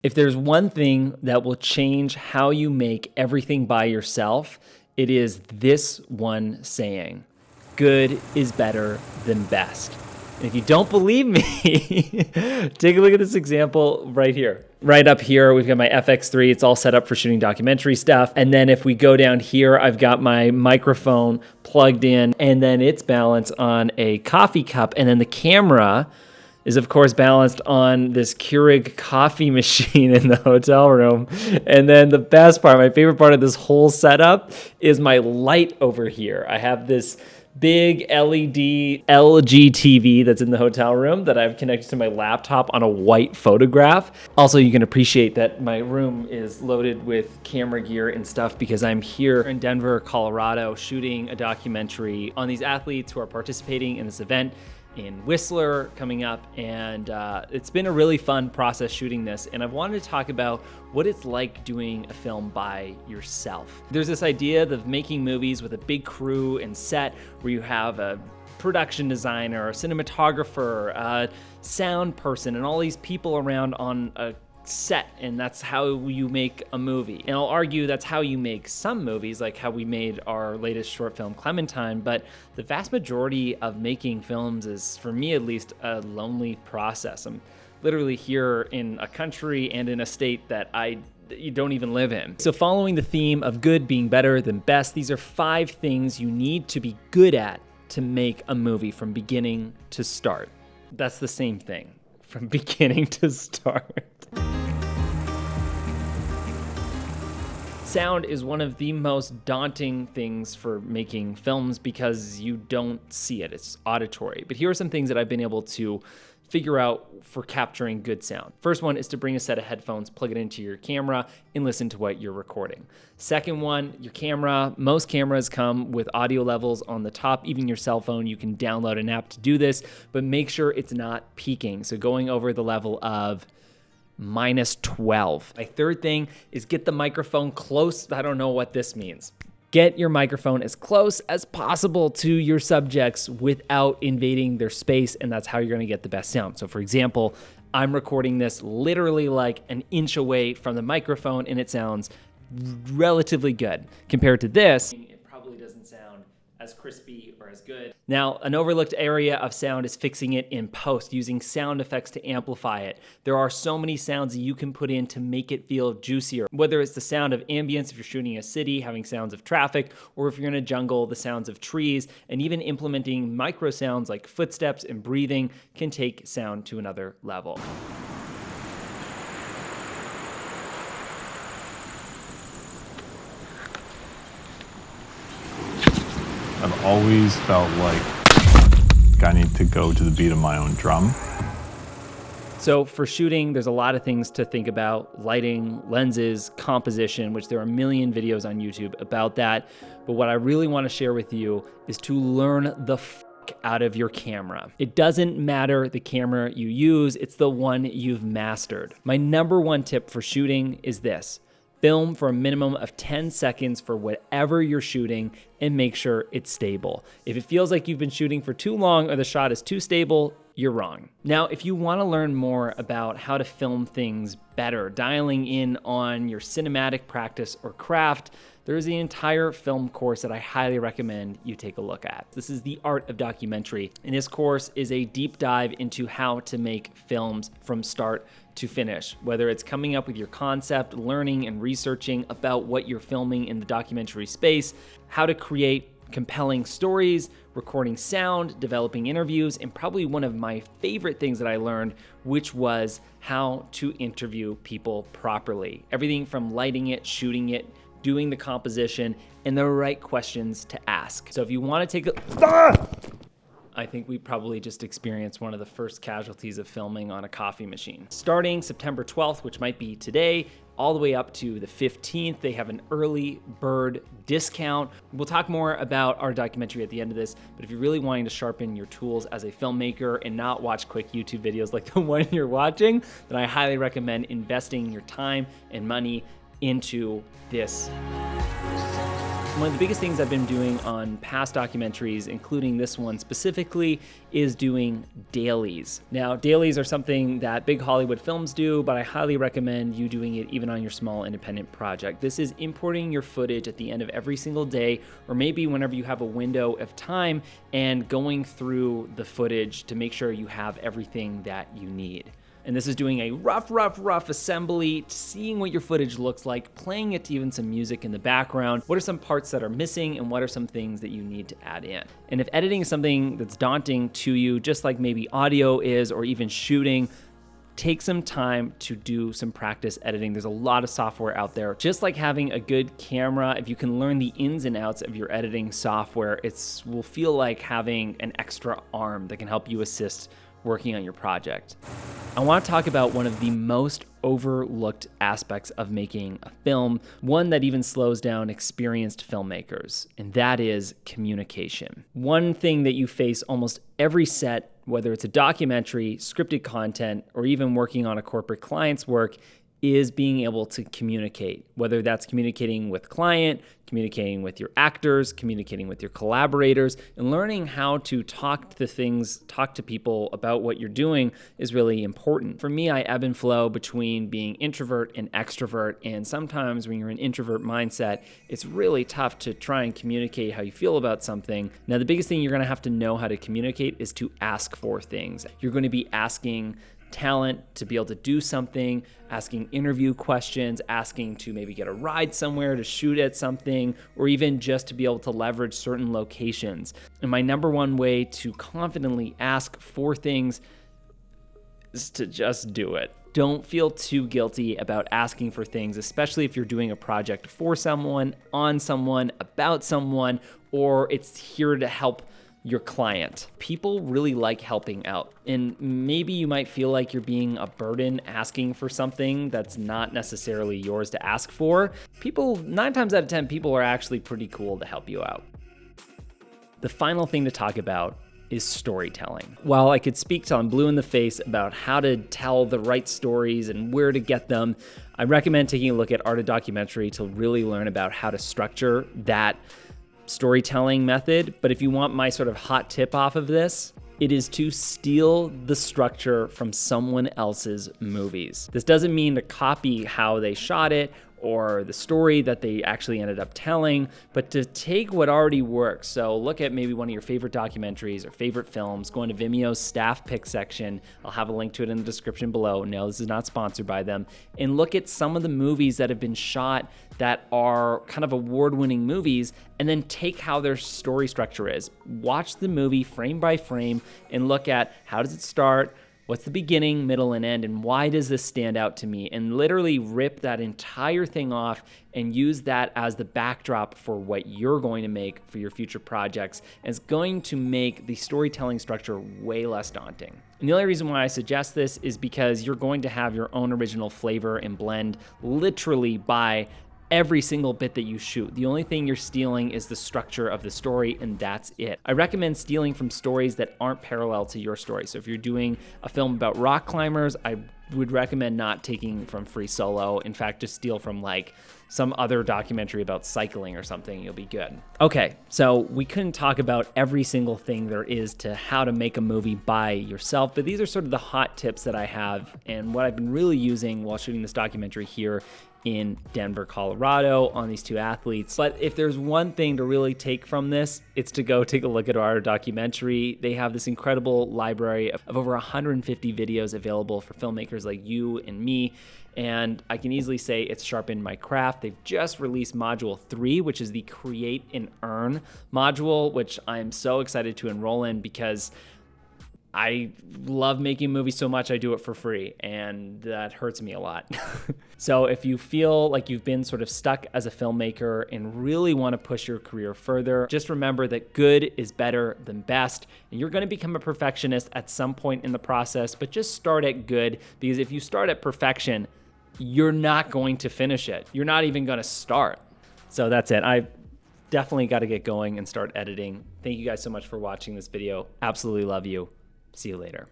If there's one thing that will change how you make everything by yourself, it is this one saying: good is better than best. And if you don't believe me, take a look at this example right here. Right up here, we've got my FX3. It's all set up for shooting documentary stuff. And then if we go down here, I've got my microphone plugged in, and then it's balanced on a coffee cup. And then the camera is, of course, balanced on this Keurig coffee machine in the hotel room. And then the best part, my favorite part of this whole setup, is my light over here. I have this big LED LG TV that's in the hotel room that I've connected to my laptop on a white photograph. Also, you can appreciate that my room is loaded with camera gear and stuff because I'm here in Denver, Colorado, shooting a documentary on these athletes who are participating in this event in Whistler coming up, and it's been a really fun process shooting this, and I've wanted to talk about what it's like doing a film by yourself. There's this idea of making movies with a big crew and set where you have a production designer, a cinematographer, a sound person, and all these people around on a set, and that's how you make a movie. And I'll argue that's how you make some movies, like how we made our latest short film Clementine, but the vast majority of making films is, for me at least, a lonely process. I'm literally here in a country and in a state that you don't even live in. So following the theme of good being better than best, these are 5 things you need to be good at to make a movie from beginning to start. That's the same thing, from beginning to start. Sound is one of the most daunting things for making films because you don't see it. It's auditory. But here are some things that I've been able to figure out for capturing good sound. First one is to bring a set of headphones, plug it into your camera, and listen to what you're recording. Second one, your camera. Most cameras come with audio levels on the top. Even your cell phone, you can download an app to do this, but make sure it's not peaking. So going over the level of -12. My third thing is get the microphone close. I don't know what this means. Get your microphone as close as possible to your subjects without invading their space, and that's how you're going to get the best sound. So for example, I'm recording this literally like an inch away from the microphone, and it sounds relatively good. Compared to this, it probably doesn't sound as crispy or as good. Now, an overlooked area of sound is fixing it in post, using sound effects to amplify it. There are so many sounds that you can put in to make it feel juicier. Whether it's the sound of ambience if you're shooting a city, having sounds of traffic, or if you're in a jungle, the sounds of trees, and even implementing micro sounds like footsteps and breathing can take sound to another level. I've always felt like I need to go to the beat of my own drum. So for shooting, there's a lot of things to think about: lighting, lenses, composition, which there are a million videos on YouTube about that. But what I really want to share with you is to learn the out of your camera. It doesn't matter the camera you use, it's the one you've mastered. My number one tip for shooting is this: film for a minimum of 10 seconds for whatever you're shooting and make sure it's stable. If it feels like you've been shooting for too long or the shot is too stable, you're wrong. Now, if you want to learn more about how to film things better, dialing in on your cinematic practice or craft, there's the entire film course that I highly recommend you take a look at. This is The Art of Documentary, and this course is a deep dive into how to make films from start to finish, whether it's coming up with your concept, learning and researching about what you're filming in the documentary space, how to create compelling stories, recording sound, developing interviews, and probably one of my favorite things that I learned, which was how to interview people properly. Everything from lighting it, shooting it, doing the composition, and the right questions to ask. So if you want to take a... I think we probably just experienced one of the first casualties of filming on a coffee machine. Starting September 12th, which might be today, all the way up to the 15th, they have an early bird discount. We'll talk more about our documentary at the end of this, but if you're really wanting to sharpen your tools as a filmmaker and not watch quick YouTube videos like the one you're watching, then I highly recommend investing your time and money into this. One of the biggest things I've been doing on past documentaries, including this one specifically, is doing dailies. Now, dailies are something that big Hollywood films do, but I highly recommend you doing it even on your small independent project. This is importing your footage at the end of every single day, or maybe whenever you have a window of time, and going through the footage to make sure you have everything that you need. And this is doing a rough assembly, seeing what your footage looks like, playing it to even some music in the background. What are some parts that are missing, and what are some things that you need to add in? And if editing is something that's daunting to you, just like maybe audio is, or even shooting, take some time to do some practice editing. There's a lot of software out there. Just like having a good camera, if you can learn the ins and outs of your editing software, it will feel like having an extra arm that can help you assist working on your project. I want to talk about one of the most overlooked aspects of making a film, one that even slows down experienced filmmakers, and that is communication. One thing that you face almost every set, whether it's a documentary, scripted content, or even working on a corporate client's work, is being able to communicate, whether that's communicating with client, communicating with your actors, communicating with your collaborators, and learning how to talk to people about what you're doing is really important. For me, I ebb and flow between being introvert and extrovert, and sometimes when you're in an introvert mindset, it's really tough to try and communicate how you feel about something. Now, the biggest thing you're gonna have to know how to communicate is to ask for things. You're gonna be asking talent to be able to do something, asking interview questions, asking to maybe get a ride somewhere to shoot at something, or even just to be able to leverage certain locations. And my number one way to confidently ask for things is to just do it. Don't feel too guilty about asking for things, especially if you're doing a project for someone, on someone, about someone, or it's here to help your client. People really like helping out, and maybe you might feel like you're being a burden asking for something that's not necessarily yours to ask for. 9 times out of 10, people are actually pretty cool to help you out. The final thing to talk about is storytelling. While I could speak till I'm blue in the face about how to tell the right stories and where to get them, I recommend taking a look at Art of Documentary to really learn about how to structure that storytelling method. But if you want my sort of hot tip off of this, it is to steal the structure from someone else's movies. This doesn't mean to copy how they shot it or the story that they actually ended up telling, but to take what already works. So look at maybe one of your favorite documentaries or favorite films, go into Vimeo's staff pick section. I'll have a link to it in the description below. No, this is not sponsored by them. And look at some of the movies that have been shot that are kind of award-winning movies, and then take how their story structure is. Watch the movie frame by frame and look at how does it start, what's the beginning, middle, and end, and why does this stand out to me? And literally rip that entire thing off and use that as the backdrop for what you're going to make for your future projects. And it's going to make the storytelling structure way less daunting. And the only reason why I suggest this is because you're going to have your own original flavor and blend literally by every single bit that you shoot. The only thing you're stealing is the structure of the story, and that's it. I recommend stealing from stories that aren't parallel to your story. So if you're doing a film about rock climbers, I would recommend not taking from Free Solo. In fact, just steal from like some other documentary about cycling or something, you'll be good. Okay, so we couldn't talk about every single thing there is to how to make a movie by yourself, but these are sort of the hot tips that I have and what I've been really using while shooting this documentary here in Denver, Colorado on these 2 athletes. But if there's one thing to really take from this, it's to go take a look at our documentary. They have this incredible library of over 150 videos available for filmmakers like you and me. And I can easily say it's sharpened my craft. They've just released module 3, which is the Create and Earn module, which I'm so excited to enroll in because I love making movies so much I do it for free, and that hurts me a lot. So if you feel like you've been sort of stuck as a filmmaker and really want to push your career further, just remember that good is better than best, and you're going to become a perfectionist at some point in the process, but just start at good, because if you start at perfection, you're not going to finish it. You're not even going to start. So that's it. I definitely got to get going and start editing. Thank you guys so much for watching this video. Absolutely love you. See you later.